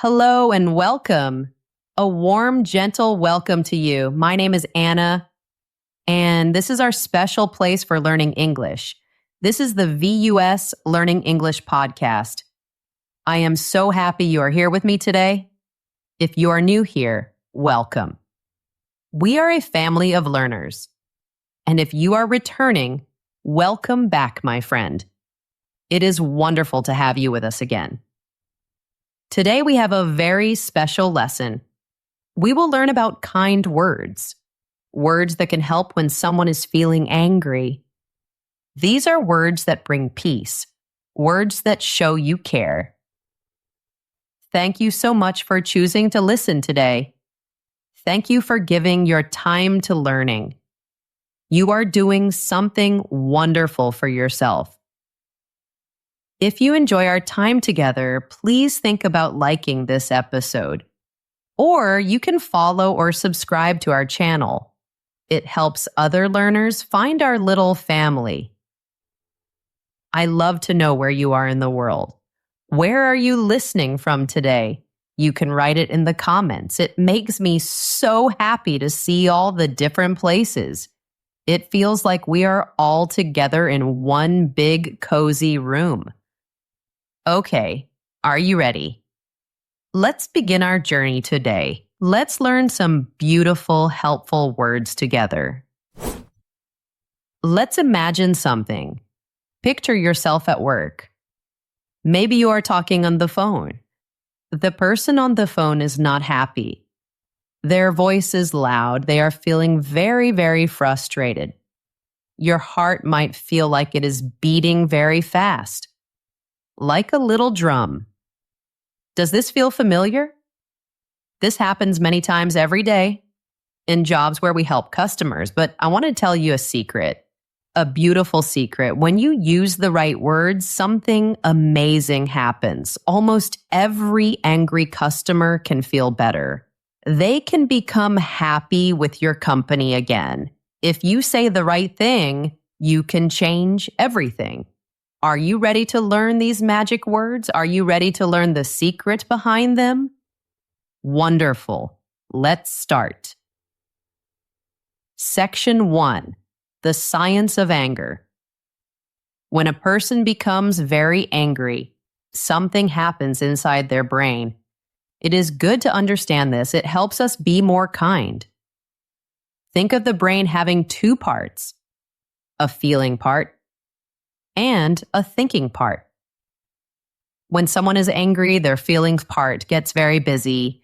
Hello and welcome. A warm, gentle welcome to you. My name is Anna, and this is our special place for learning English. This is the VUS Learning English podcast. I am so happy you are here with me today. If you are new here, welcome. We are a family of learners. And if you are returning, welcome back, my friend. It is wonderful to have you with us again. Today we have a very special lesson. We will learn about kind words, words that can help when someone is feeling angry. These are words that bring peace, words that show you care. Thank you so much for choosing to listen today. Thank you for giving your time to learning. You are doing something wonderful for yourself. If you enjoy our time together, please think about liking this episode. Or you can follow or subscribe to our channel. It helps other learners find our little family. I love to know where you are in the world. Where are you listening from today? You can write it in the comments. It makes me so happy to see all the different places. It feels like we are all together in one big, cozy room. Okay, are you ready? Let's begin our journey today. Let's learn some beautiful, helpful words together. Let's imagine something. Picture yourself at work. Maybe you are talking on the phone. The person on the phone is not happy. Their voice is loud. They are feeling very, very frustrated. Your heart might feel like it is beating very fast. Like a little drum. Does this feel familiar? This happens many times every day in jobs where we help customers, but I want to tell you a secret, a beautiful secret. When you use the right words, something amazing happens. Almost every angry customer can feel better. They can become happy with your company again. If you say the right thing, you can change everything. Are you ready to learn these magic words? Are you ready to learn the secret behind them? Wonderful. Let's start. Section 1. The science of anger. When a person becomes very angry, something happens inside their brain. It is good to understand this. It helps us be more kind. Think of the brain having two parts, a feeling part and a thinking part. When someone is angry, their feelings part gets very busy.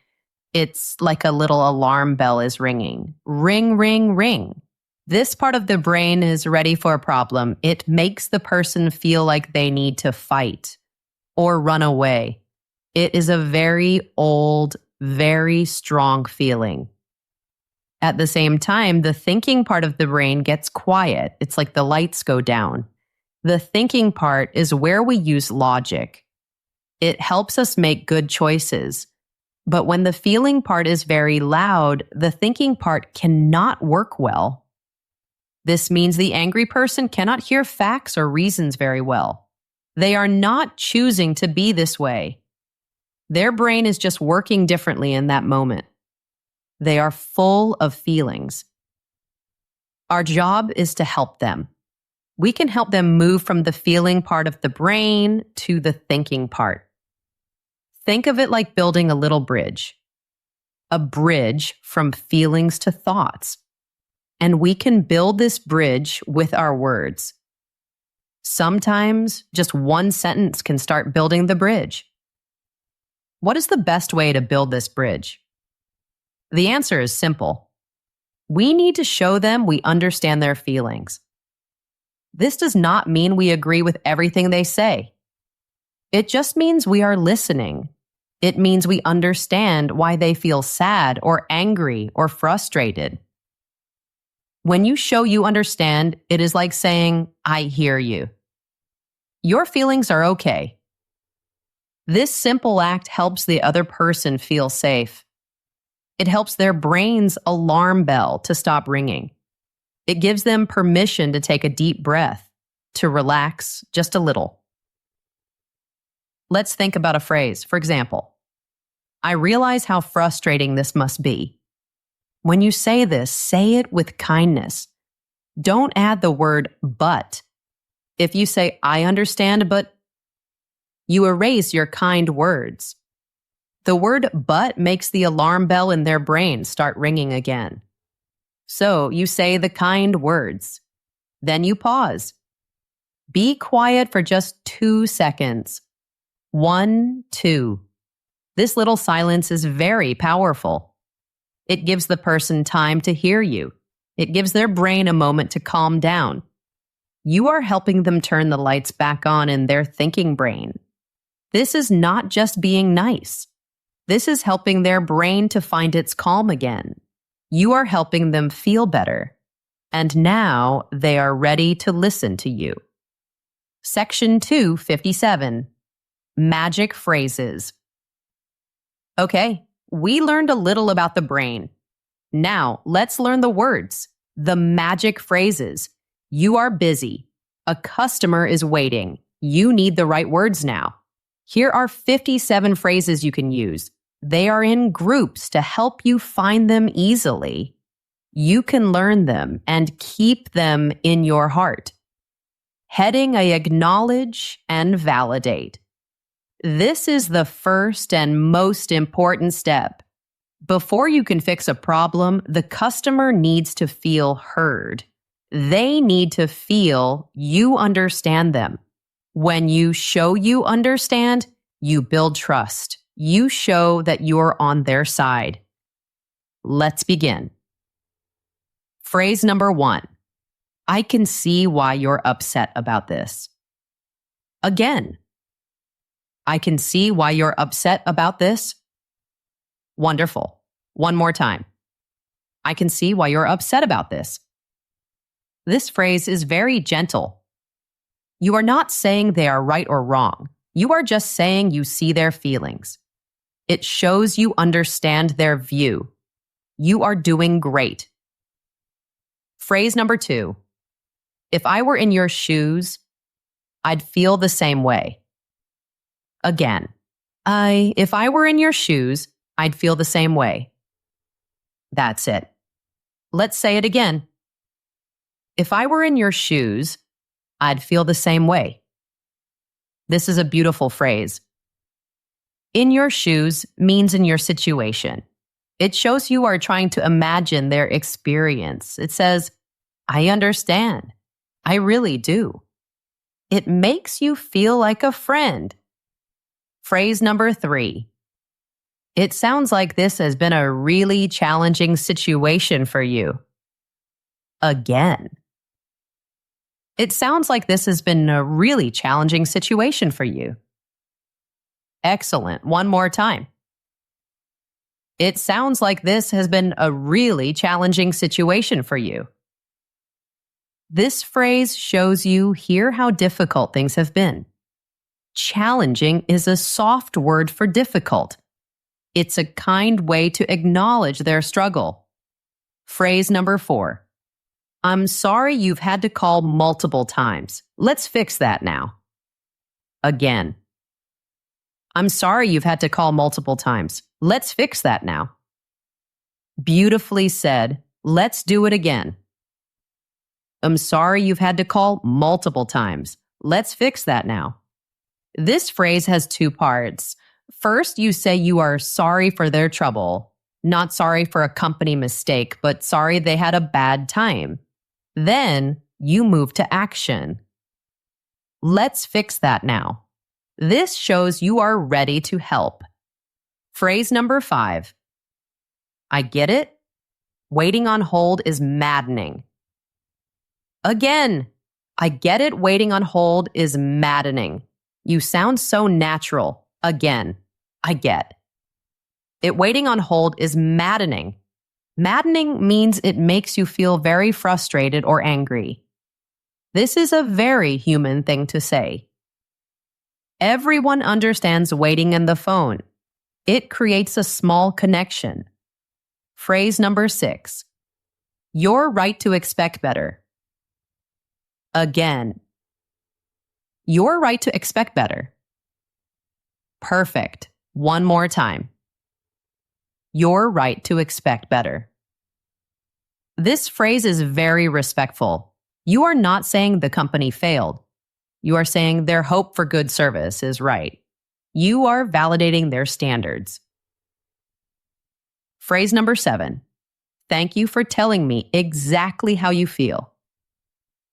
It's like a little alarm bell is ringing. Ring, ring, ring. This part of the brain is ready for a problem. It makes the person feel like they need to fight or run away. It is a very old, very strong feeling. At the same time, the thinking part of the brain gets quiet. It's like the lights go down. The thinking part is where we use logic. It helps us make good choices. But when the feeling part is very loud, the thinking part cannot work well. This means the angry person cannot hear facts or reasons very well. They are not choosing to be this way. Their brain is just working differently in that moment. They are full of feelings. Our job is to help them. We can help them move from the feeling part of the brain to the thinking part. Think of it like building a little bridge. A bridge from feelings to thoughts. And we can build this bridge with our words. Sometimes just one sentence can start building the bridge. What is the best way to build this bridge? The answer is simple. We need to show them we understand their feelings. This does not mean we agree with everything they say. It just means we are listening. It means we understand why they feel sad or angry or frustrated. When you show you understand, it is like saying, I hear you. Your feelings are okay. This simple act helps the other person feel safe. It helps their brain's alarm bell to stop ringing. It gives them permission to take a deep breath, to relax just a little. Let's think about a phrase. For example, I realize how frustrating this must be. When you say this, say it with kindness. Don't add the word but. If you say, I understand, but you erase your kind words. The word but makes the alarm bell in their brain start ringing again. So you say the kind words. Then you pause. Be quiet for just 2 seconds. 1, 2. This little silence is very powerful. It gives the person time to hear you. It gives their brain a moment to calm down. You are helping them turn the lights back on in their thinking brain. This is not just being nice. This is helping their brain to find its calm again. You are helping them feel better. And now they are ready to listen to you. Section 257. Magic phrases. Okay, we learned a little about the brain. Now, let's learn the words, the magic phrases. You are busy. A customer is waiting. You need the right words now. Here are 57 phrases you can use. They are in groups to help you find them easily. You can learn them and keep them in your heart. Heading I acknowledge and validate. This is the first and most important step. Before you can fix a problem, the customer needs to feel heard. They need to feel you understand them. When you show you understand, you build trust. You show that you're on their side. Let's begin. Phrase number 1. I can see why you're upset about this. Again. I can see why you're upset about this. Wonderful. One more time. I can see why you're upset about this. This phrase is very gentle. You are not saying they are right or wrong. You are just saying you see their feelings. It shows you understand their view. You are doing great. Phrase number 2. If I were in your shoes, I'd feel the same way. Again. If I were in your shoes, I'd feel the same way. That's it. Let's say it again. If I were in your shoes, I'd feel the same way. This is a beautiful phrase. In your shoes means in your situation. It shows you are trying to imagine their experience. It says, I understand. I really do. It makes you feel like a friend. Phrase number 3. It sounds like this has been a really challenging situation for you. Again. It sounds like this has been a really challenging situation for you. Excellent. One more time. It sounds like this has been a really challenging situation for you. This phrase shows you here how difficult things have been. Challenging is a soft word for difficult. It's a kind way to acknowledge their struggle. Phrase number 4. I'm sorry you've had to call multiple times. Let's fix that now. Again. I'm sorry you've had to call multiple times. Let's fix that now. Beautifully said. Let's do it again. I'm sorry you've had to call multiple times. Let's fix that now. This phrase has 2 parts. First, you say you are sorry for their trouble. Not sorry for a company mistake, but sorry they had a bad time. Then, you move to action. Let's fix that now. This shows you are ready to help. Phrase number 5. I get it. Waiting on hold is maddening. Again, I get it. Waiting on hold is maddening. You sound so natural. Again, I get. It waiting on hold is maddening. Maddening means it makes you feel very frustrated or angry. This is a very human thing to say. Everyone understands waiting in the phone. It creates a small connection. Phrase number 6. You're right to expect better. Again. You're right to expect better. Perfect. One more time. your right to expect better. This phrase is very respectful. You are not saying the company failed. You are saying their hope for good service is right. You are validating their standards. Phrase number 7. Thank you for telling me exactly how you feel.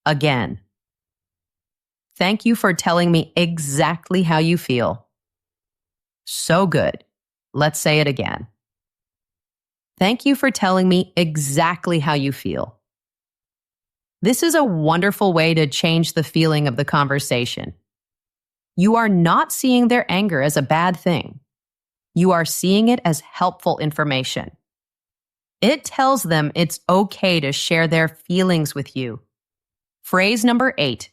Again. Thank you for telling me exactly how you feel. So good. Let's say it again. Thank you for telling me exactly how you feel. This is a wonderful way to change the feeling of the conversation. You are not seeing their anger as a bad thing. You are seeing it as helpful information. It tells them it's okay to share their feelings with you. Phrase number 8.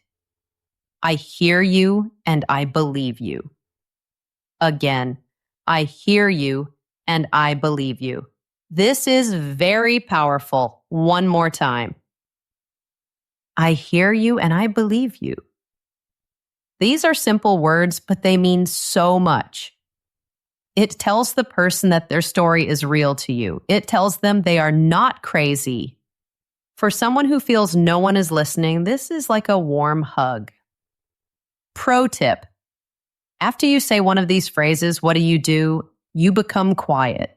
I hear you and I believe you. Again, I hear you and I believe you. This is very powerful. One more time. I hear you and I believe you. These are simple words, but they mean so much. It tells the person that their story is real to you. It tells them they are not crazy. For someone who feels no one is listening, this is like a warm hug. Pro tip. After you say one of these phrases, what do? You become quiet.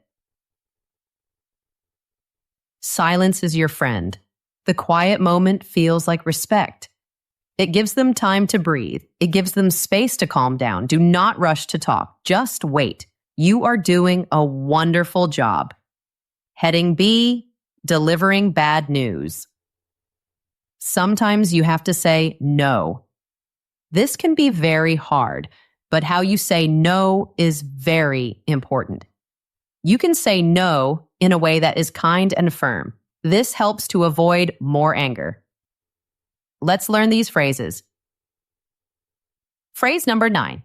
Silence is your friend. The quiet moment feels like respect. It gives them time to breathe. It gives them space to calm down. Do not rush to talk. Just wait. You are doing a wonderful job. Heading B, delivering bad news. Sometimes you have to say no. This can be very hard, but how you say no is very important. You can say no in a way that is kind and firm. This helps to avoid more anger. Let's learn these phrases. Phrase number 9.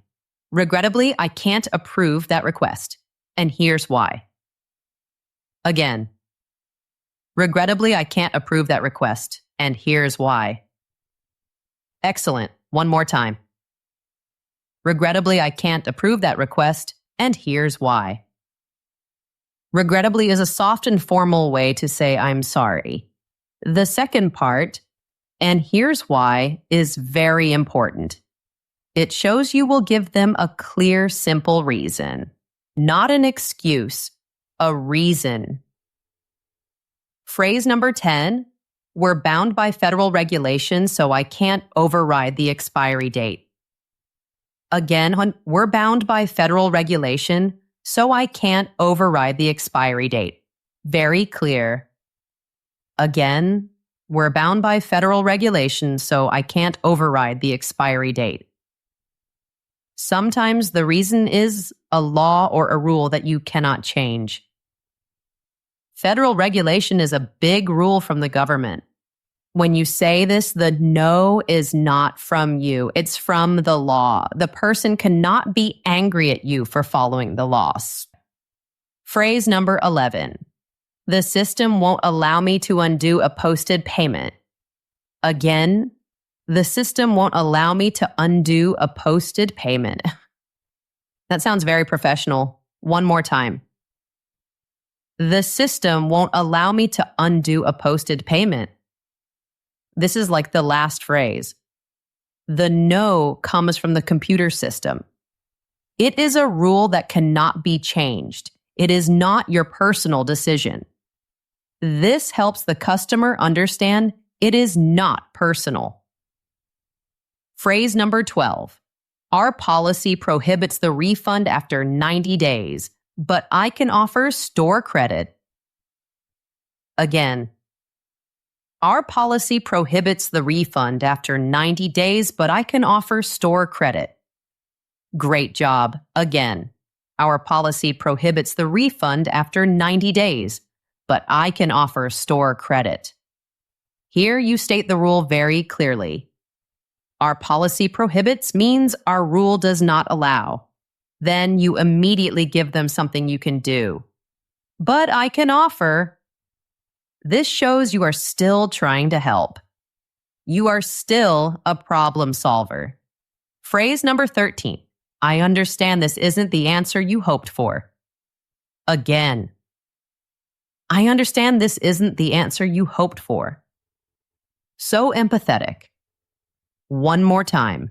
Regrettably, I can't approve that request, and here's why. Again. Regrettably, I can't approve that request, and here's why. Excellent. One more time. Regrettably, I can't approve that request, and here's why. Regrettably is a soft and formal way to say I'm sorry. The second part, and here's why, is very important. It shows you will give them a clear, simple reason. Not an excuse, a reason. Phrase number 10, we're bound by federal regulations, so I can't override the expiry date. Again, we're bound by federal regulation, so I can't override the expiry date. Very clear. Again, we're bound by federal regulations, so I can't override the expiry date. Sometimes the reason is a law or a rule that you cannot change. Federal regulation is a big rule from the government. When you say this, the no is not from you. It's from the law. The person cannot be angry at you for following the laws. Phrase number 11. The system won't allow me to undo a posted payment. Again, the system won't allow me to undo a posted payment. That sounds very professional. One more time. The system won't allow me to undo a posted payment. This is like the last phrase. The no comes from the computer system. It is a rule that cannot be changed. It is not your personal decision. This helps the customer understand it is not personal. Phrase number 12. Our policy prohibits the refund after 90 days, but I can offer store credit. Again. Our policy prohibits the refund after 90 days, but I can offer store credit. Great job. Again, our policy prohibits the refund after 90 days, but I can offer store credit. Here you state the rule very clearly. Our policy prohibits means our rule does not allow. Then you immediately give them something you can do. But I can offer. This shows you are still trying to help. You are still a problem solver. Phrase number 13. I understand this isn't the answer you hoped for. Again, I understand this isn't the answer you hoped for. So empathetic. One more time.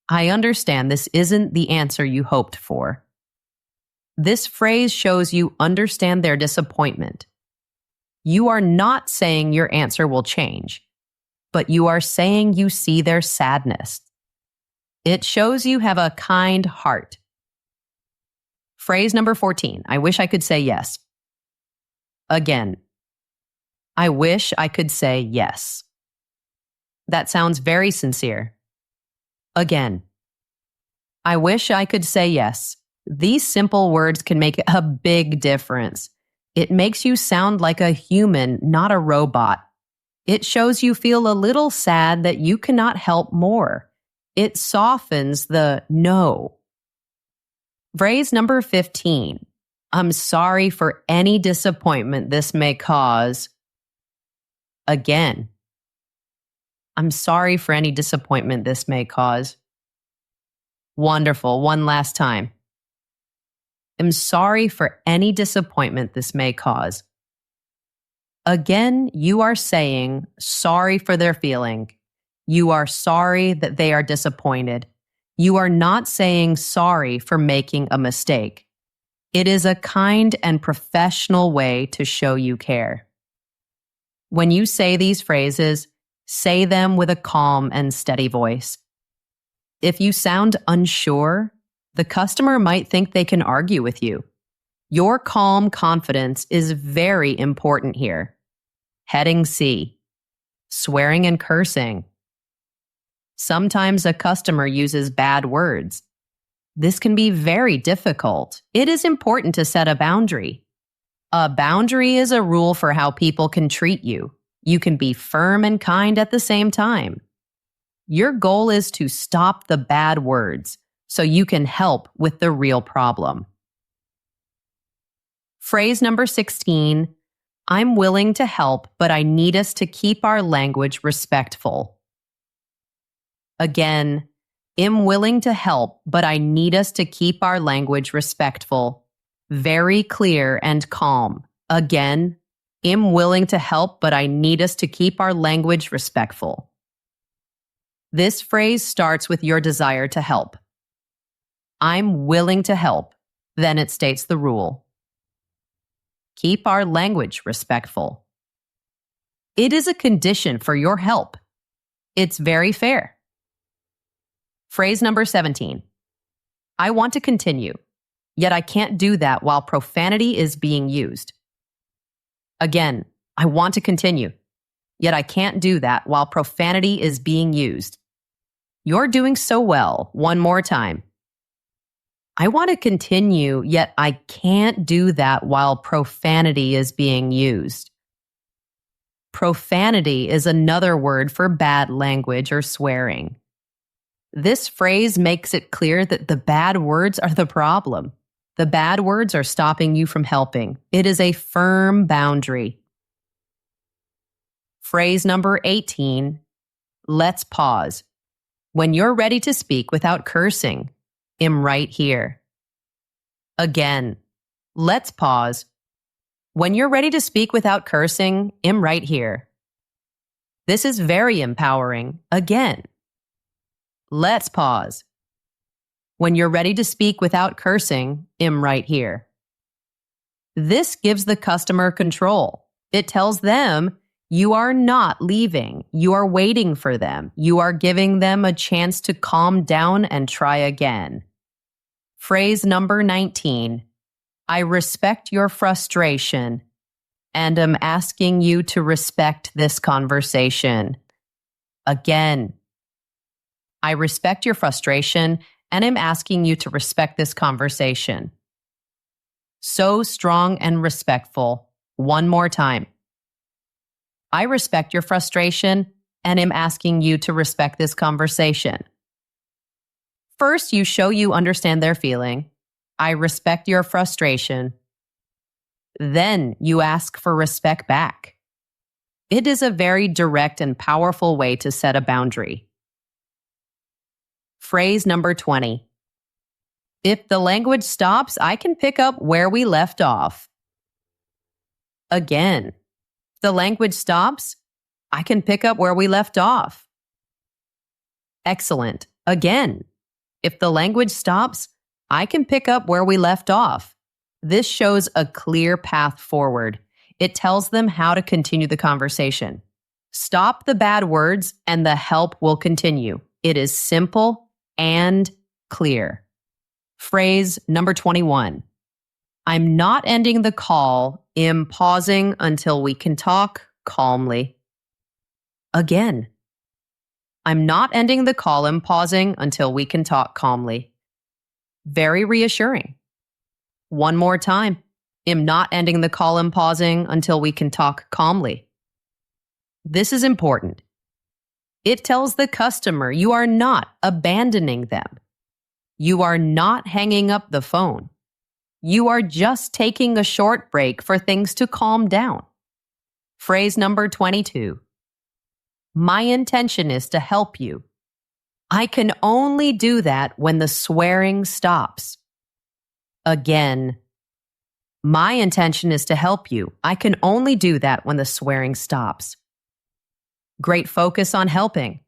I understand this isn't the answer you hoped for. This phrase shows you understand their disappointment. You are not saying your answer will change, but you are saying you see their sadness. It shows you have a kind heart. Phrase number 14. I wish I could say yes. Again, I wish I could say yes. That sounds very sincere. Again, I wish I could say yes. These simple words can make a big difference. It makes you sound like a human, not a robot. It shows you feel a little sad that you cannot help more. It softens the no. Phrase number 15. I'm sorry for any disappointment this may cause. Again, I'm sorry for any disappointment this may cause. Wonderful. One last time. I'm sorry for any disappointment this may cause. Again, you are saying sorry for their feeling. You are sorry that they are disappointed. You are not saying sorry for making a mistake. It is a kind and professional way to show you care. When you say these phrases, say them with a calm and steady voice. If you sound unsure, the customer might think they can argue with you. Your calm confidence is very important here. Heading C. Swearing and cursing. Sometimes a customer uses bad words. This can be very difficult. It is important to set a boundary. A boundary is a rule for how people can treat you. You can be firm and kind at the same time. Your goal is to stop the bad words so you can help with the real problem. Phrase number 16. I'm willing to help, but I need us to keep our language respectful. Again, I'm willing to help, but I need us to keep our language respectful. Very clear and calm. Again, I'm willing to help, but I need us to keep our language respectful. This phrase starts with your desire to help. I'm willing to help. Then it states the rule. Keep our language respectful. It is a condition for your help. It's very fair. Phrase number 17. I want to continue, yet I can't do that while profanity is being used. Again, I want to continue, yet I can't do that while profanity is being used. You're doing so well. One more time. I want to continue, yet I can't do that while profanity is being used. Profanity is another word for bad language or swearing. This phrase makes it clear that the bad words are the problem. The bad words are stopping you from helping. It is a firm boundary. Phrase number 18. Let's pause. When you're ready to speak without cursing, I'm right here. Again, let's pause. When you're ready to speak without cursing, I'm right here. This is very empowering. Again, let's pause. When you're ready to speak without cursing, I'm right here. This gives the customer control. It tells them you are not leaving. You are waiting for them. You are giving them a chance to calm down and try again. Phrase number 19. I respect your frustration, and am asking you to respect this conversation. Again, I respect your frustration, and I'm asking you to respect this conversation. So strong and respectful. One more time. I respect your frustration, and I'm asking you to respect this conversation. First, you show you understand their feeling. I respect your frustration. Then you ask for respect back. It is a very direct and powerful way to set a boundary. Phrase number 20. If the language stops, I can pick up where we left off. Again. If the language stops, I can pick up where we left off. Excellent. Again. If the language stops, I can pick up where we left off. This shows a clear path forward. It tells them how to continue the conversation. Stop the bad words and the help will continue. It is simple and clear. Phrase number 21. I'm not ending the call. I'm pausing until we can talk calmly. Again. I'm not ending the call. I'm pausing until we can talk calmly. Very reassuring. One more time. I'm not ending the call. I'm pausing until we can talk calmly. This is important. It tells the customer you are not abandoning them. You are not hanging up the phone. You are just taking a short break for things to calm down. Phrase number 22. My intention is to help you. I can only do that when the swearing stops. Again. My intention is to help you. I can only do that when the swearing stops. Great focus on helping.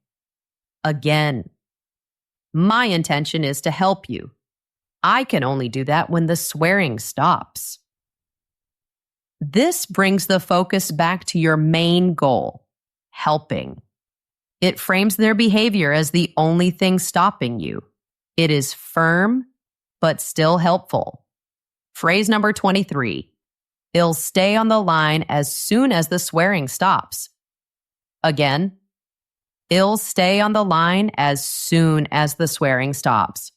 Again. My intention is to help you. I can only do that when the swearing stops. This brings the focus back to your main goal, helping. It frames their behavior as the only thing stopping you. It is firm, but still helpful. Phrase number 23. It'll stay on the line as soon as the swearing stops. Again. It'll stay on the line as soon as the swearing stops.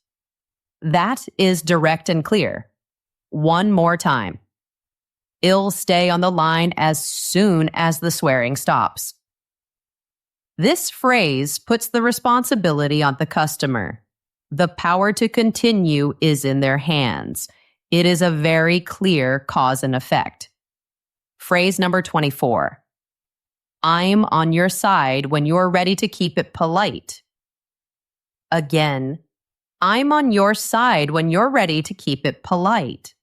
That is direct and clear. One more time. It'll stay on the line as soon as the swearing stops. This phrase puts the responsibility on the customer. The power to continue is in their hands. It is a very clear cause and effect. Phrase number 24. I'm on your side when you're ready to keep it polite. Again, I'm on your side when you're ready to keep it polite.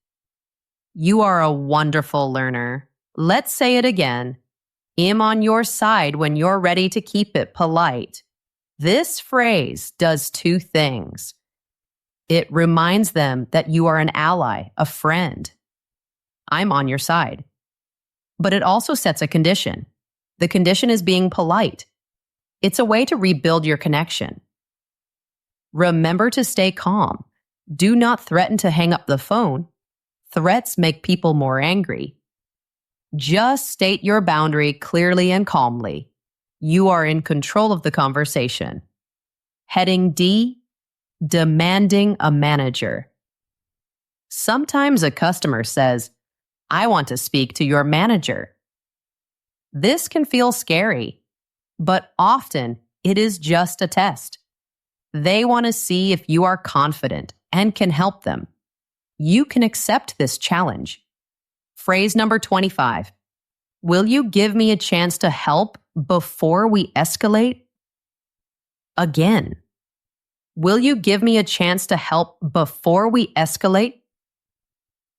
You are a wonderful learner. Let's say it again. I'm on your side when you're ready to keep it polite. This phrase does two things. It reminds them that you are an ally, a friend. I'm on your side. But it also sets a condition. The condition is being polite. It's a way to rebuild your connection. Remember to stay calm. Do not threaten to hang up the phone. Threats make people more angry. Just state your boundary clearly and calmly. You are in control of the conversation. Heading D, demanding a manager. Sometimes a customer says, I want to speak to your manager. This can feel scary, but often it is just a test. They want to see if you are confident and can help them. You can accept this challenge. Phrase number 25. Will you give me a chance to help before we escalate? Again. Will you give me a chance to help before we escalate?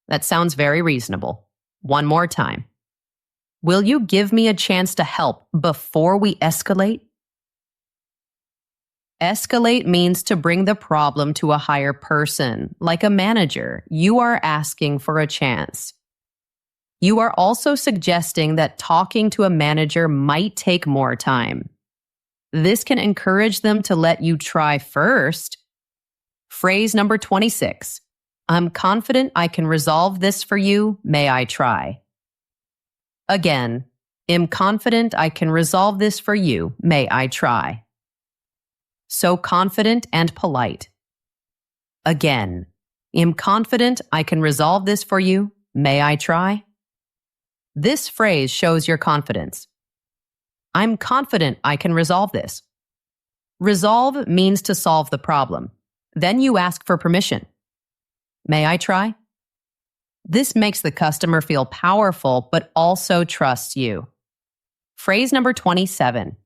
That sounds very reasonable. One more time. Will you give me a chance to help before we escalate? Escalate means to bring the problem to a higher person, like a manager. You are asking for a chance. You are also suggesting that talking to a manager might take more time. This can encourage them to let you try first. Phrase number 26. I'm confident I can resolve this for you. May I try? Again, I'm confident I can resolve this for you. May I try? So confident and polite. Again, I'm confident I can resolve this for you. May I try? This phrase shows your confidence. I'm confident I can resolve this. Resolve means to solve the problem. Then you ask for permission. May I try? This makes the customer feel powerful, but also trusts you. Phrase number 27.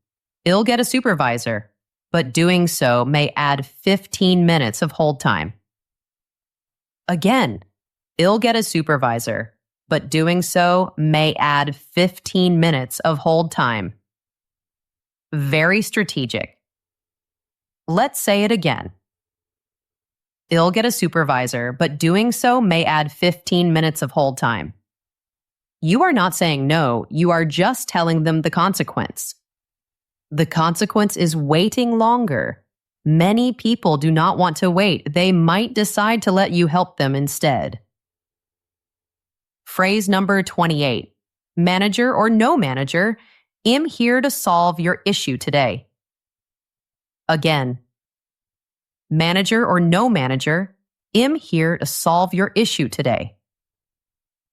I'll get a supervisor, but doing so may add 15 minutes of hold time. Again, I'll get a supervisor, but doing so may add 15 minutes of hold time. Very strategic. Let's say it again. They'll get a supervisor, but doing so may add 15 minutes of hold time. You are not saying no, you are just telling them the consequence. The consequence is waiting longer. Many people do not want to wait. They might decide to let you help them instead. Phrase number 28. Manager or no manager, I'm here to solve your issue today. Again. Manager or no manager, I'm here to solve your issue today.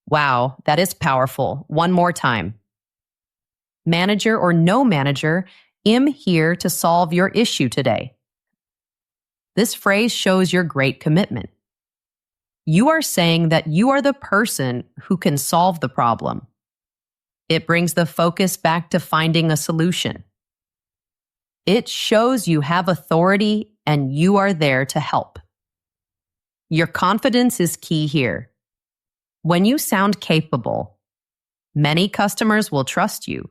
Wow, that is powerful. One more time. Manager or no manager, I'm here to solve your issue today. This phrase shows your great commitment. You are saying that you are the person who can solve the problem. It brings the focus back to finding a solution. It shows you have authority and you are there to help. Your confidence is key here. When you sound capable, many customers will trust you.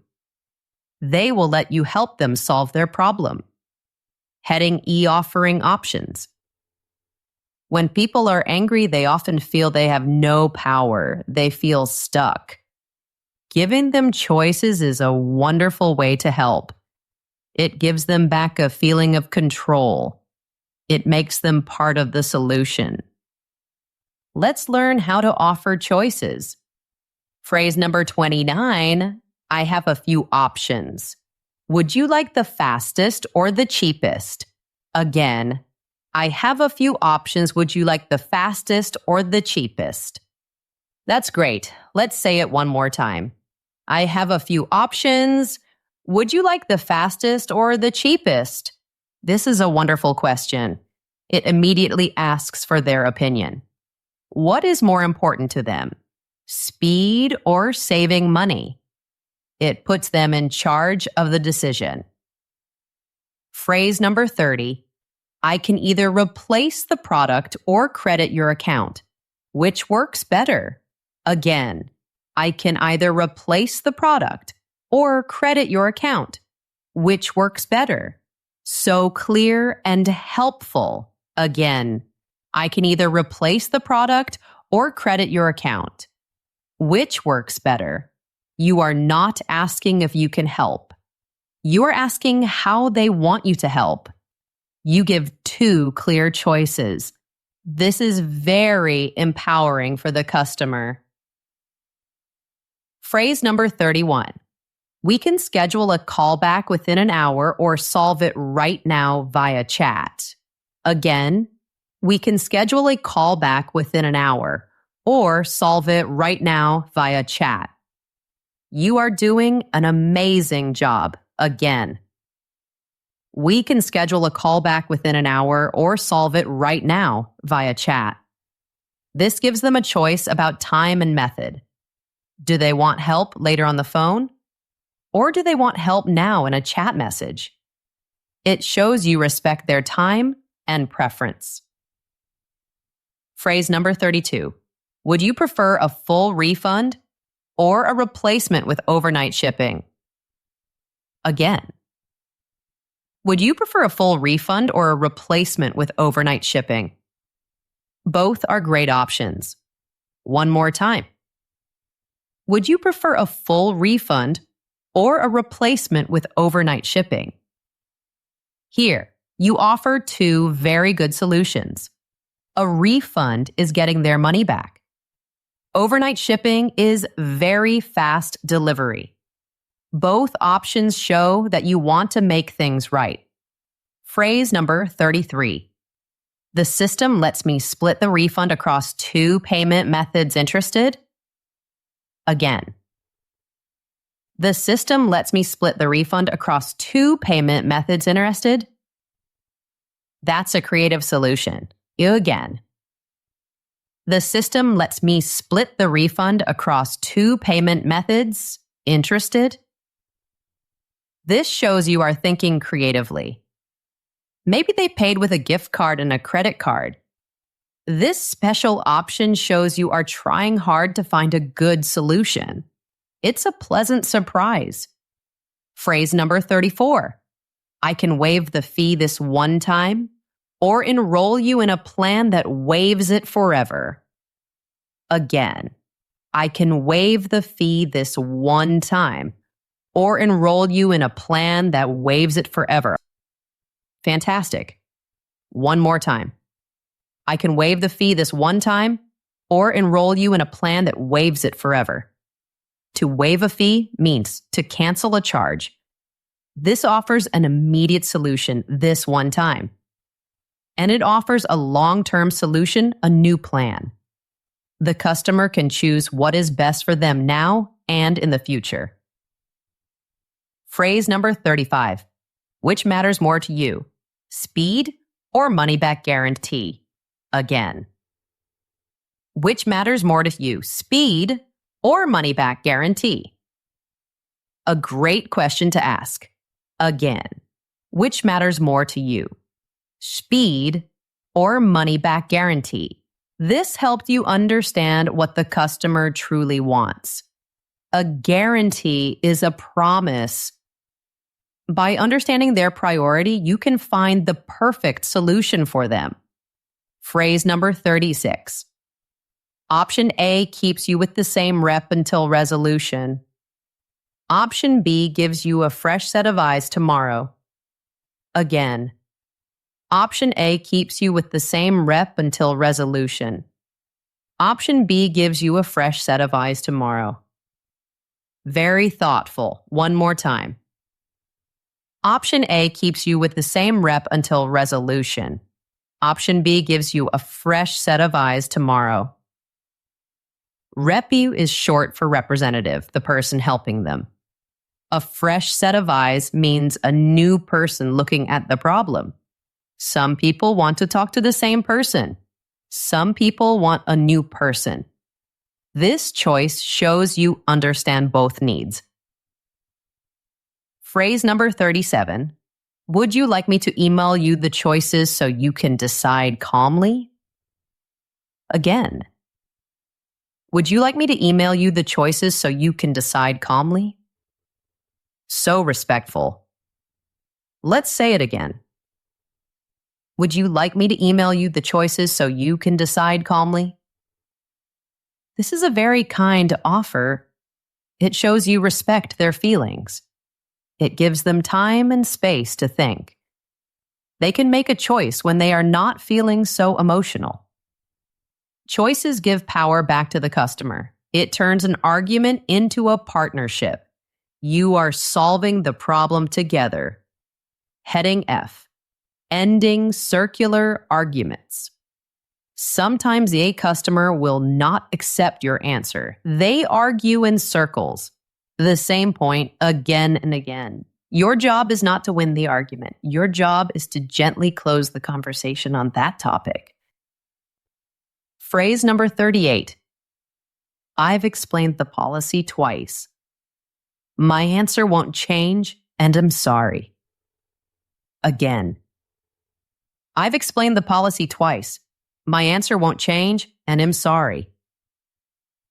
They will let you help them solve their problem. Heading E, offering options. When people are angry, they often feel they have no power. They feel stuck. Giving them choices is a wonderful way to help. It gives them back a feeling of control. It makes them part of the solution. Let's learn how to offer choices. Phrase number 29, I have a few options. Would you like the fastest or the cheapest? Again, I have a few options. Would you like the fastest or the cheapest? That's great. Let's say it one more time. I have a few options. Would you like the fastest or the cheapest? This is a wonderful question. It immediately asks for their opinion. What is more important to them? Speed or saving money? It puts them in charge of the decision. Phrase number 30. I can either replace the product or credit your account. Which works better? Again, I can either replace the product or credit your account. Which works better? So clear and helpful. Again, I can either replace the product or credit your account. Which works better? You are not asking if you can help. You are asking how they want you to help. You give two clear choices. This is very empowering for the customer. Phrase number 31. We can schedule a callback within an hour or solve it right now via chat. Again, we can schedule a callback within an hour or solve it right now via chat. You are doing an amazing job. Again, we can schedule a callback within an hour or solve it right now via chat. This gives them a choice about time and method. Do they want help later on the phone? Or do they want help now in a chat message? It shows you respect their time and preference. Phrase number 32. Would you prefer a full refund or a replacement with overnight shipping? Again, would you prefer a full refund or a replacement with overnight shipping? Both are great options. One more time. Would you prefer a full refund or a replacement with overnight shipping? Here, you offer two very good solutions. A refund is getting their money back. Overnight shipping is very fast delivery. Both options show that you want to make things right. Phrase number 33. The system lets me split the refund across two payment methods. Interested? Again. The system lets me split the refund across two payment methods. Interested? That's a creative solution. Again. The system lets me split the refund across two payment methods. Interested? This shows you are thinking creatively. Maybe they paid with a gift card and a credit card. This special option shows you are trying hard to find a good solution. It's a pleasant surprise. Phrase number 34. I can waive the fee this one time or enroll you in a plan that waives it forever. Again, I can waive the fee this one time or enroll you in a plan that waives it forever. Fantastic. One more time. I can waive the fee this one time or enroll you in a plan that waives it forever. To waive a fee means to cancel a charge. This offers an immediate solution this one time. And it offers a long-term solution, a new plan. The customer can choose what is best for them now and in the future. Phrase number 35. Which matters more to you? Speed or money-back guarantee? Again. Which matters more to you? Speed or money-back guarantee? A great question to ask. Again, which matters more to you? Speed or money-back guarantee? This helped you understand what the customer truly wants. A guarantee is a promise. By understanding their priority, you can find the perfect solution for them. Phrase number 36. Option A keeps you with the same rep until resolution. Option B gives you a fresh set of eyes tomorrow. Again, Option A keeps you with the same rep until resolution. Option B gives you a fresh set of eyes tomorrow. Very thoughtful. One more time. Option A keeps you with the same rep until resolution. Option B gives you a fresh set of eyes tomorrow. Repu is short for representative, the person helping them. A fresh set of eyes means a new person looking at the problem. Some people want to talk to the same person. Some people want a new person. This choice shows you understand both needs. Phrase number 37. Would you like me to email you the choices so you can decide calmly? Again. Would you like me to email you the choices so you can decide calmly? So respectful. Let's say it again. Would you like me to email you the choices so you can decide calmly? This is a very kind offer. It shows you respect their feelings. It gives them time and space to think. They can make a choice when they are not feeling so emotional. Choices give power back to the customer. It turns an argument into a partnership. You are solving the problem together. Heading F. Ending circular arguments. Sometimes a customer will not accept your answer. They argue in circles, the same point again and again. Your job is not to win the argument. Your job is to gently close the conversation on that topic. Phrase number 38. I've explained the policy twice. My answer won't change, and I'm sorry. Again. I've explained the policy twice. My answer won't change, and I'm sorry.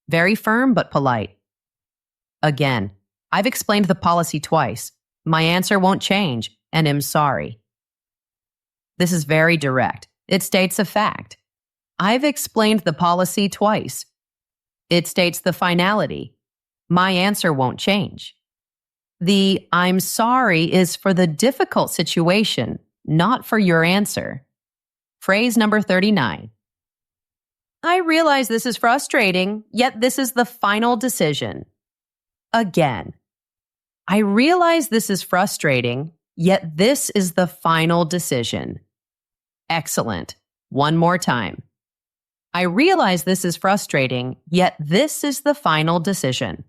Very firm but polite. Again. I've explained the policy twice. My answer won't change, and I'm sorry. This is very direct. It states a fact. I've explained the policy twice. It states the finality. My answer won't change. The I'm sorry is for the difficult situation, not for your answer. Phrase number 39. I realize this is frustrating, yet this is the final decision. Again. I realize this is frustrating, yet this is the final decision. Excellent. One more time. I realize this is frustrating, yet this is the final decision.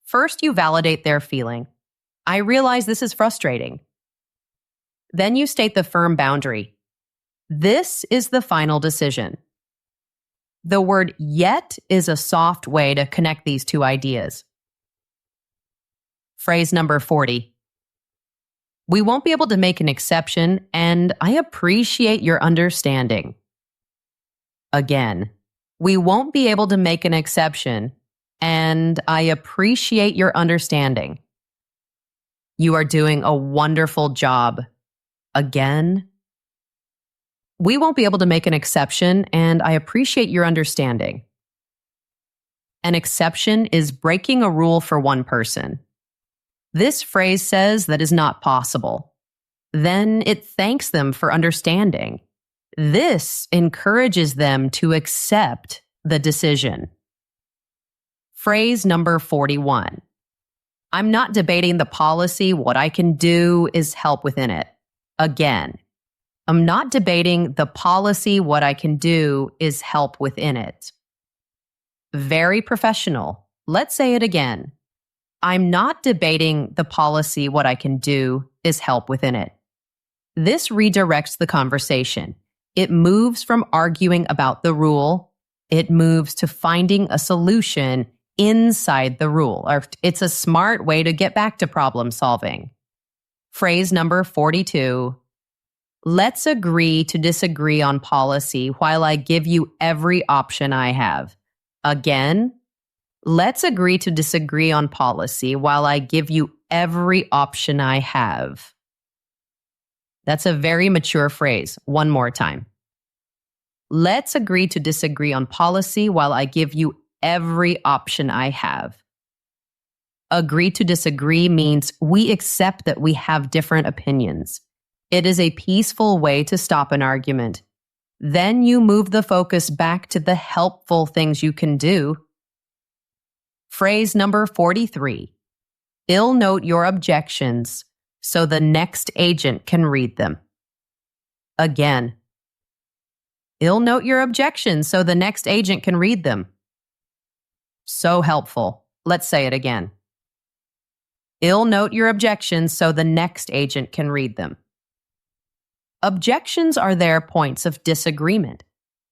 First, you validate their feeling. I realize this is frustrating. Then you state the firm boundary. This is the final decision. The word yet is a soft way to connect these two ideas. Phrase number 40. We won't be able to make an exception, and I appreciate your understanding. Again, we won't be able to make an exception, and I appreciate your understanding. You are doing a wonderful job. Again, we won't be able to make an exception, and I appreciate your understanding. An exception is breaking a rule for one person. This phrase says that is not possible. Then it thanks them for understanding. This encourages them to accept the decision. Phrase number 41. I'm not debating the policy. What I can do is help within it. Again, I'm not debating the policy. What I can do is help within it. Very professional. Let's say it again. I'm not debating the policy. What I can do is help within it. This redirects the conversation. It moves from arguing about the rule. It moves to finding a solution inside the rule. Or it's a smart way to get back to problem solving. Phrase number 42. Let's agree to disagree on policy while I give you every option I have. Again, let's agree to disagree on policy while I give you every option I have. That's a very mature phrase. One more time. Let's agree to disagree on policy while I give you every option I have. Agree to disagree means we accept that we have different opinions. It is a peaceful way to stop an argument. Then you move the focus back to the helpful things you can do. Phrase number 43. I'll note your objections so the next agent can read them. Again, I'll note your objections so the next agent can read them. So helpful. Let's say it again. I'll note your objections so the next agent can read them. Objections are their points of disagreement.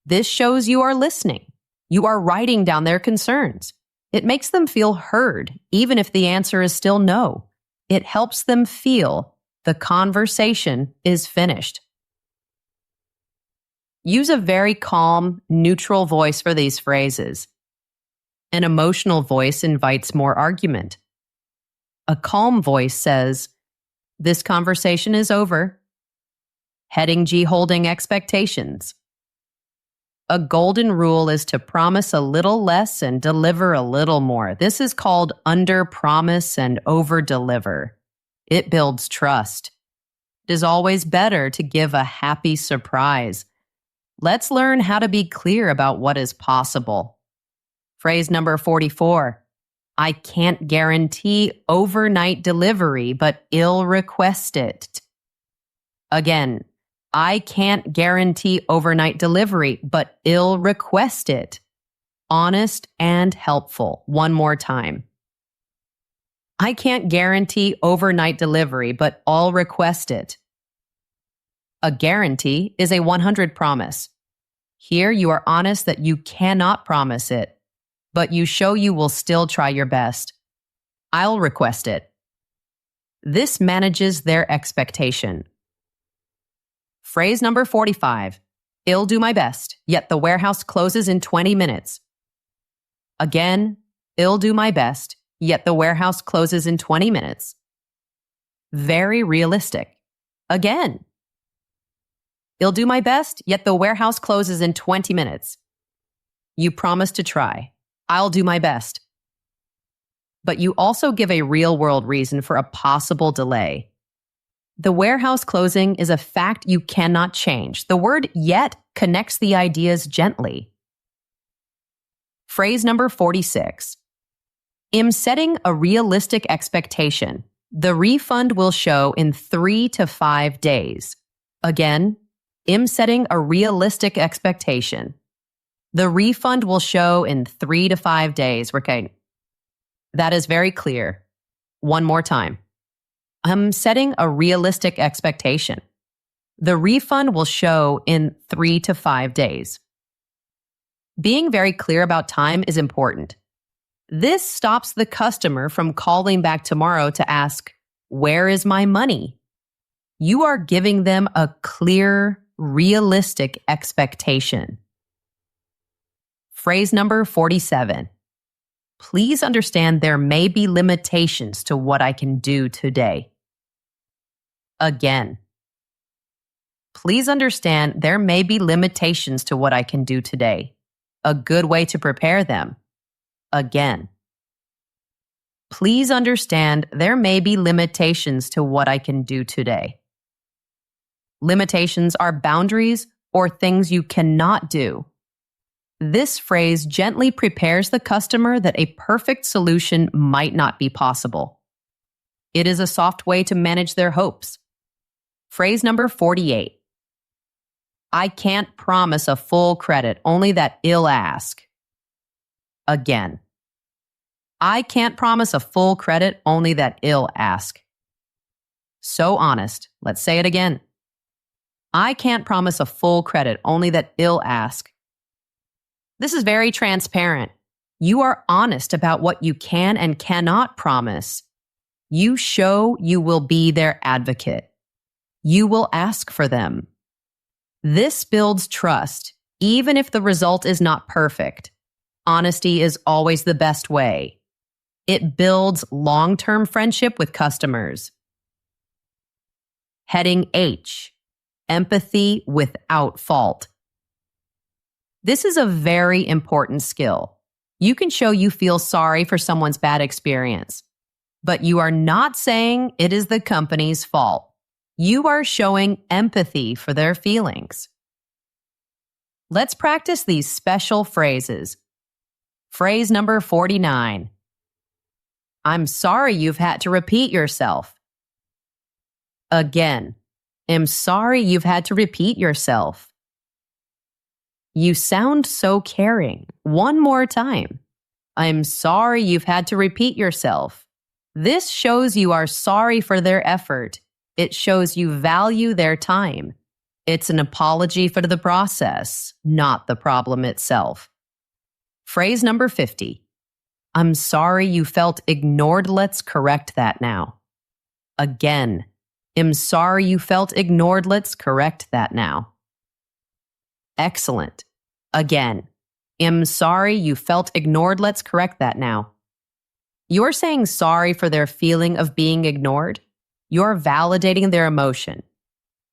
This shows you are listening. You are writing down their concerns. It makes them feel heard, even if the answer is still no. It helps them feel the conversation is finished. Use a very calm, neutral voice for these phrases. An emotional voice invites more argument. A calm voice says, "This conversation is over." Heading G holding expectations. A golden rule is to promise a little less and deliver a little more. This is called under-promise and over-deliver. It builds trust. It is always better to give a happy surprise. Let's learn how to be clear about what is possible. Phrase number 44. I can't guarantee overnight delivery, but I'll request it. Again, I can't guarantee overnight delivery, but I'll request it. Honest and helpful. One more time. I can't guarantee overnight delivery, but I'll request it. A guarantee is a 100 promise. Here you are honest that you cannot promise it, but you show you will still try your best. I'll request it. This manages their expectation. Phrase number 45. I'll do my best, yet the warehouse closes in 20 minutes. Again, I'll do my best, yet the warehouse closes in 20 minutes. Very realistic. Again, I'll do my best, yet the warehouse closes in 20 minutes. You promise to try. I'll do my best. But you also give a real-world reason for a possible delay. The warehouse closing is a fact you cannot change. The word yet connects the ideas gently. Phrase number 46. I'm setting a realistic expectation. The refund will show in 3 to 5 days. Again, I'm setting a realistic expectation. The refund will show in 3 to 5 days. Okay, that is very clear. One more time. I'm setting a realistic expectation. The refund will show in 3 to 5 days. Being very clear about time is important. This stops the customer from calling back tomorrow to ask, "Where is my money?" You are giving them a clear, realistic expectation. Phrase number 47. Please understand there may be limitations to what I can do today. Again. Please understand there may be limitations to what I can do today. A good way to prepare them. Again. Please understand there may be limitations to what I can do today. Limitations are boundaries or things you cannot do. This phrase gently prepares the customer that a perfect solution might not be possible. It is a soft way to manage their hopes. Phrase number 48. I can't promise a full credit, only that I'll ask. Again. I can't promise a full credit, only that I'll ask. So honest. Let's say it again. I can't promise a full credit, only that I'll ask. This is very transparent. You are honest about what you can and cannot promise. You show you will be their advocate. You will ask for them. This builds trust, even if the result is not perfect. Honesty is always the best way. It builds long-term friendship with customers. Heading H. Empathy without fault. This is a very important skill. You can show you feel sorry for someone's bad experience, but you are not saying it is the company's fault. You are showing empathy for their feelings. Let's practice these special phrases. Phrase number 49. I'm sorry you've had to repeat yourself. Again. I'm sorry you've had to repeat yourself. You sound so caring. One more time. I'm sorry you've had to repeat yourself. This shows you are sorry for their effort. It shows you value their time. It's an apology for the process, not the problem itself. Phrase number 50. I'm sorry you felt ignored. Let's correct that now. Again. I'm sorry you felt ignored. Let's correct that now. Excellent. Again. I'm sorry you felt ignored. Let's correct that now. You're saying sorry for their feeling of being ignored. You're validating their emotion.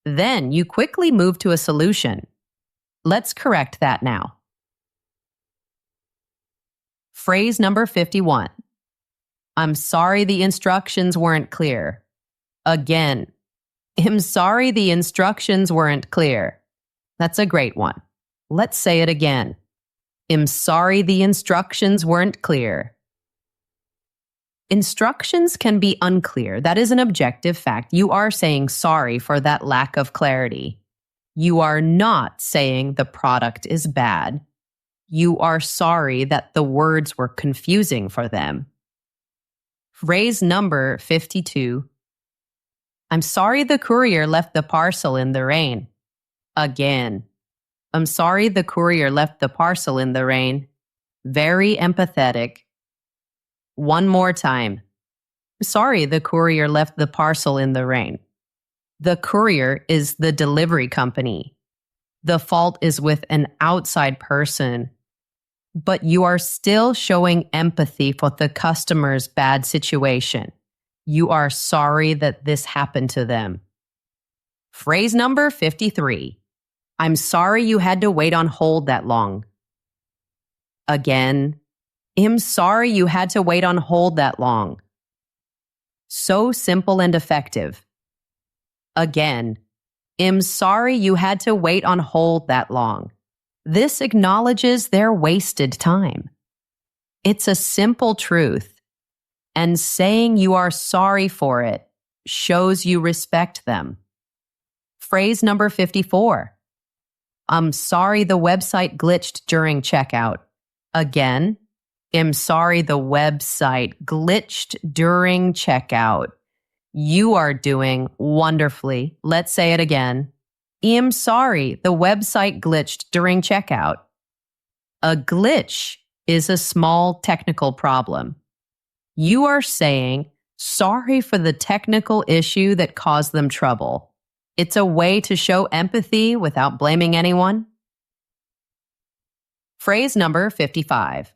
Then you quickly move to a solution. Let's correct that now. Phrase number 51. I'm sorry the instructions weren't clear. Again. I'm sorry the instructions weren't clear. That's a great one. Let's say it again. I'm sorry the instructions weren't clear. Instructions can be unclear. That is an objective fact. You are saying sorry for that lack of clarity. You are not saying the product is bad. You are sorry that the words were confusing for them. Phrase number 52. I'm sorry the courier left the parcel in the rain. Again. I'm sorry the courier left the parcel in the rain. Very empathetic. One more time. Sorry the courier left the parcel in the rain. The courier is the delivery company. The fault is with an outside person. But you are still showing empathy for the customer's bad situation. You are sorry that this happened to them. Phrase number 53. I'm sorry you had to wait on hold that long. Again. I'm sorry you had to wait on hold that long. So simple and effective. Again. I'm sorry you had to wait on hold that long. This acknowledges their wasted time. It's a simple truth, and saying you are sorry for it shows you respect them. Phrase number 54. I'm sorry the website glitched during checkout. Again, I'm sorry the website glitched during checkout. You are doing wonderfully. Let's say it again. I'm sorry the website glitched during checkout. A glitch is a small technical problem. You are saying sorry for the technical issue that caused them trouble. It's a way to show empathy without blaming anyone. Phrase number 55.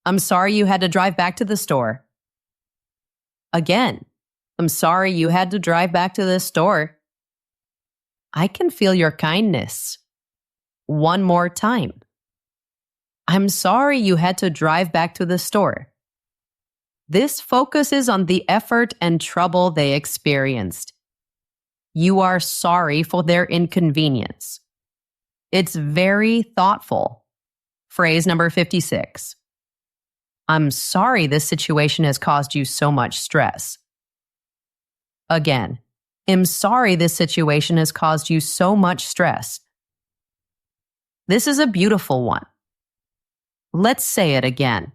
I'm sorry you had to drive back to the store. Again, I'm sorry you had to drive back to the store. I can feel your kindness. One more time. I'm sorry you had to drive back to the store. This focuses on the effort and trouble they experienced. You are sorry for their inconvenience. It's very thoughtful. Phrase number 56. I'm sorry this situation has caused you so much stress. Again, I'm sorry this situation has caused you so much stress. This is a beautiful one. Let's say it again.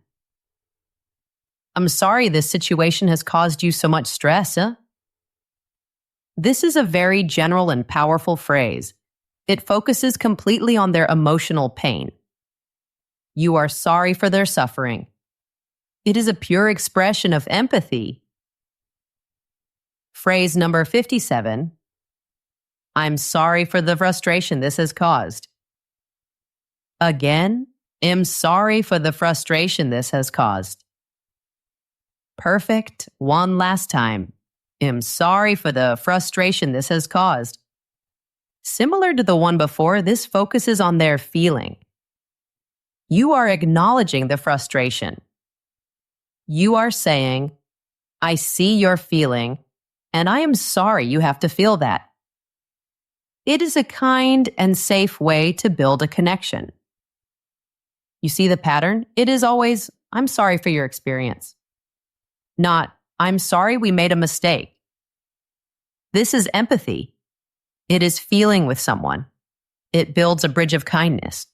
I'm sorry this situation has caused you so much stress, huh? This is a very general and powerful phrase. It focuses completely on their emotional pain. You are sorry for their suffering. It is a pure expression of empathy. Phrase number 57. I'm sorry for the frustration this has caused. Again, I'm sorry for the frustration this has caused. Perfect. One last time. I'm sorry for the frustration this has caused. Similar to the one before, this focuses on their feeling. You are acknowledging the frustration. You are saying, I see your feeling, and I am sorry you have to feel that. It is a kind and safe way to build a connection. You see the pattern? It is always, I'm sorry for your experience. Not, I'm sorry we made a mistake. This is empathy. It is feeling with someone. It builds a bridge of kindness.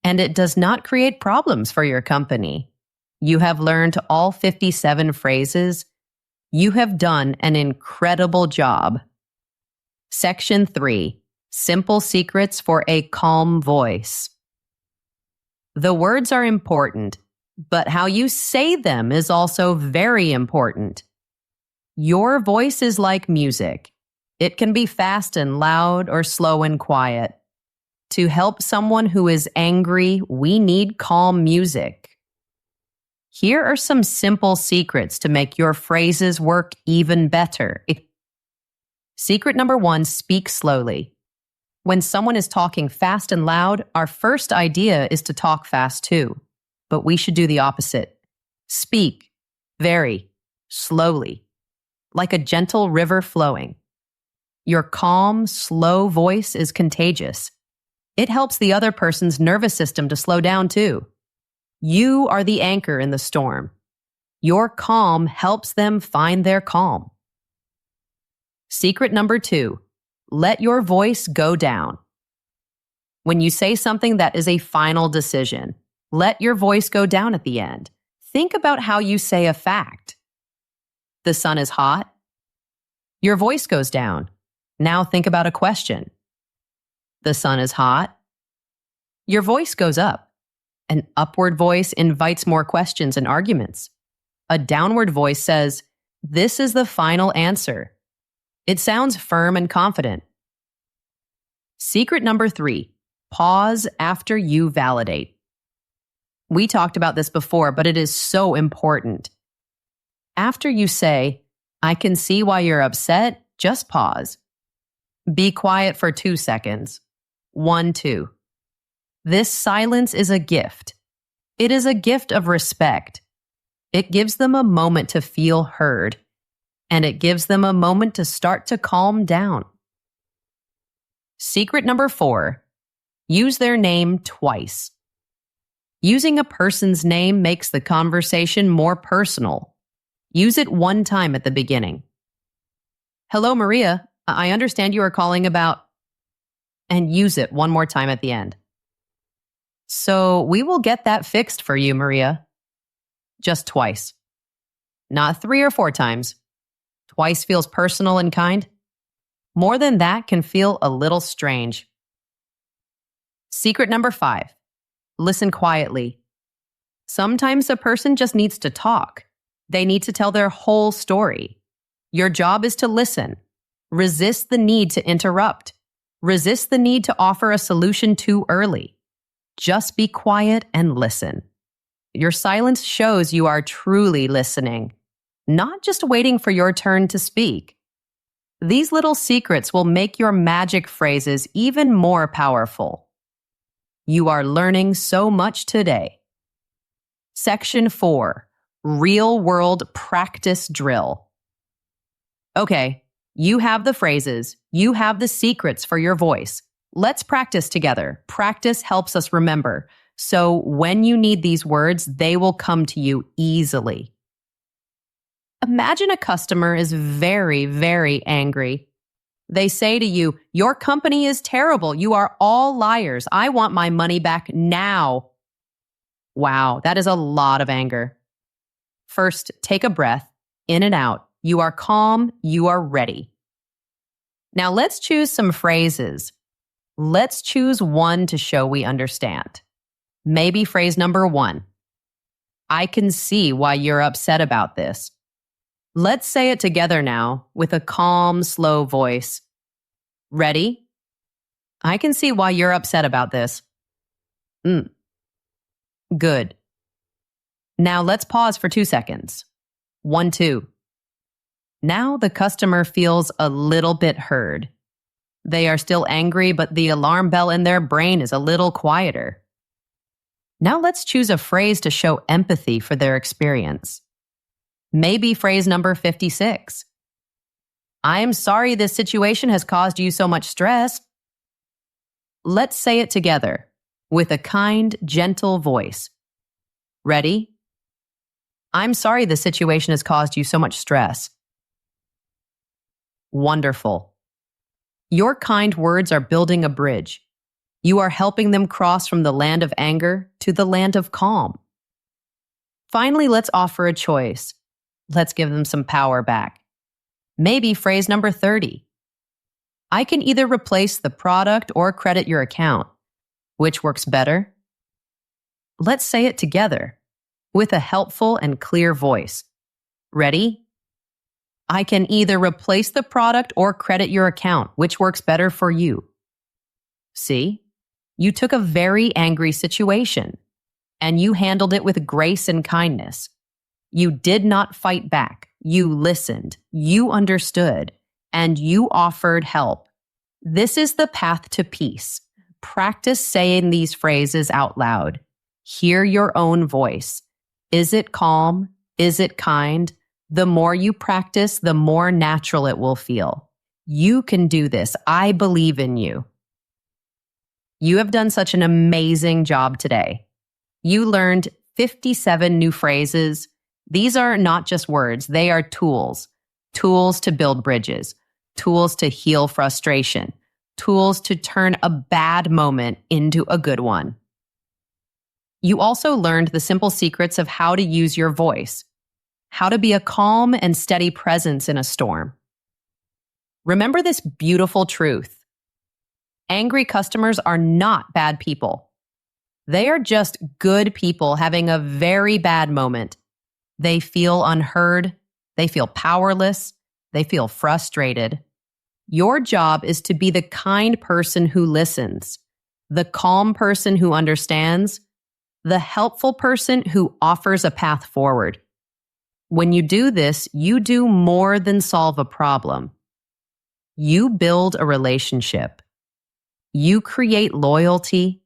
And it does not create problems for your company. You have learned all 57 phrases. You have done an incredible job. Section 3. Simple secrets for a calm voice. The words are important, but how you say them is also very important. Your voice is like music. It can be fast and loud or slow and quiet. To help someone who is angry, we need calm music. Here are some simple secrets to make your phrases work even better. Secret number 1, speak slowly. When someone is talking fast and loud, our first idea is to talk fast too. But we should do the opposite. Speak very slowly, like a gentle river flowing. Your calm, slow voice is contagious. It helps the other person's nervous system to slow down too. You are the anchor in the storm. Your calm helps them find their calm. Secret number 2, let your voice go down. When you say something that is a final decision, let your voice go down at the end. Think about how you say a fact. The sun is hot. Your voice goes down. Now think about a question. The sun is hot. Your voice goes up. An upward voice invites more questions and arguments. A downward voice says, this is the final answer. It sounds firm and confident. Secret number 3, pause after you validate. We talked about this before, but it is so important. After you say, I can see why you're upset, just pause. Be quiet for 2 seconds. 1, 2. This silence is a gift. It is a gift of respect. It gives them a moment to feel heard, and it gives them a moment to start to calm down. Secret number 4, use their name twice. Using a person's name makes the conversation more personal. Use it one time at the beginning. Hello, Maria. I understand you are calling about... And use it one more time at the end. So we will get that fixed for you, Maria. Just twice. Not 3 or 4 times. Twice feels personal and kind. More than that can feel a little strange. Secret number 5, listen quietly. Sometimes a person just needs to talk. They need to tell their whole story. Your job is to listen. Resist the need to interrupt. Resist the need to offer a solution too early. Just be quiet and listen. Your silence shows you are truly listening, not just waiting for your turn to speak. These little secrets will make your magic phrases even more powerful. You are learning so much today. Section 4, Real World Practice Drill. Okay, you have the phrases, you have the secrets for your voice. Let's practice together. Practice helps us remember. So when you need these words, they will come to you easily. Imagine a customer is very, very angry. They say to you, "Your company is terrible. You are all liars. I want my money back now." Wow, that is a lot of anger. First, take a breath, in and out. You are calm, you are ready. Now let's choose some phrases. Let's choose one to show we understand. Maybe phrase number 1. I can see why you're upset about this. Let's say it together now with a calm, slow voice. Ready? I can see why you're upset about this. Good. Now let's pause for 2 seconds. 1, 2. Now the customer feels a little bit heard. They are still angry, but the alarm bell in their brain is a little quieter. Now let's choose a phrase to show empathy for their experience. Maybe phrase number 56. I am sorry this situation has caused you so much stress. Let's say it together with a kind, gentle voice. Ready? I'm sorry the situation has caused you so much stress. Wonderful. Your kind words are building a bridge. You are helping them cross from the land of anger to the land of calm. Finally, let's offer a choice. Let's give them some power back. Maybe phrase number 30. I can either replace the product or credit your account. Which works better? Let's say it together with a helpful and clear voice. Ready? I can either replace the product or credit your account. Which works better for you? See? You took a very angry situation, and you handled it with grace and kindness. You did not fight back. You listened. You understood. And you offered help. This is the path to peace. Practice saying these phrases out loud. Hear your own voice. Is it calm? Is it kind? The more you practice, the more natural it will feel. You can do this. I believe in you. You have done such an amazing job today. You learned 57 new phrases. These are not just words, they are tools. Tools to build bridges, tools to heal frustration, tools to turn a bad moment into a good one. You also learned the simple secrets of how to use your voice, how to be a calm and steady presence in a storm. Remember this beautiful truth. Angry customers are not bad people. They are just good people having a very bad moment. They feel unheard. They feel powerless. They feel frustrated. Your job is to be the kind person who listens, the calm person who understands, the helpful person who offers a path forward. When you do this, you do more than solve a problem. You build a relationship. You create loyalty.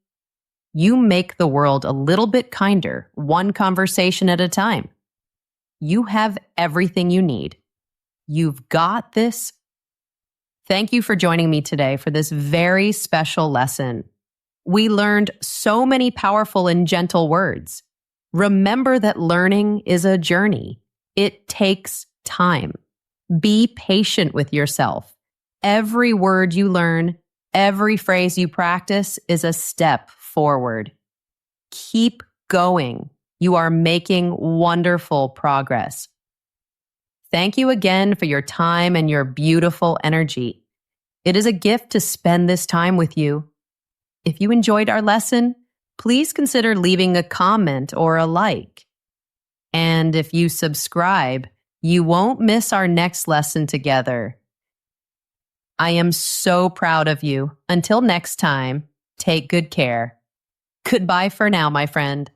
You make the world a little bit kinder, one conversation at a time. You have everything you need. You've got this. Thank you for joining me today for this very special lesson. We learned so many powerful and gentle words. Remember that learning is a journey. It takes time. Be patient with yourself. Every word you learn, every phrase you practice is a step forward. Keep going. You are making wonderful progress. Thank you again for your time and your beautiful energy. It is a gift to spend this time with you. If you enjoyed our lesson, please consider leaving a comment or a like. And if you subscribe, you won't miss our next lesson together. I am so proud of you. Until next time, take good care. Goodbye for now, my friend.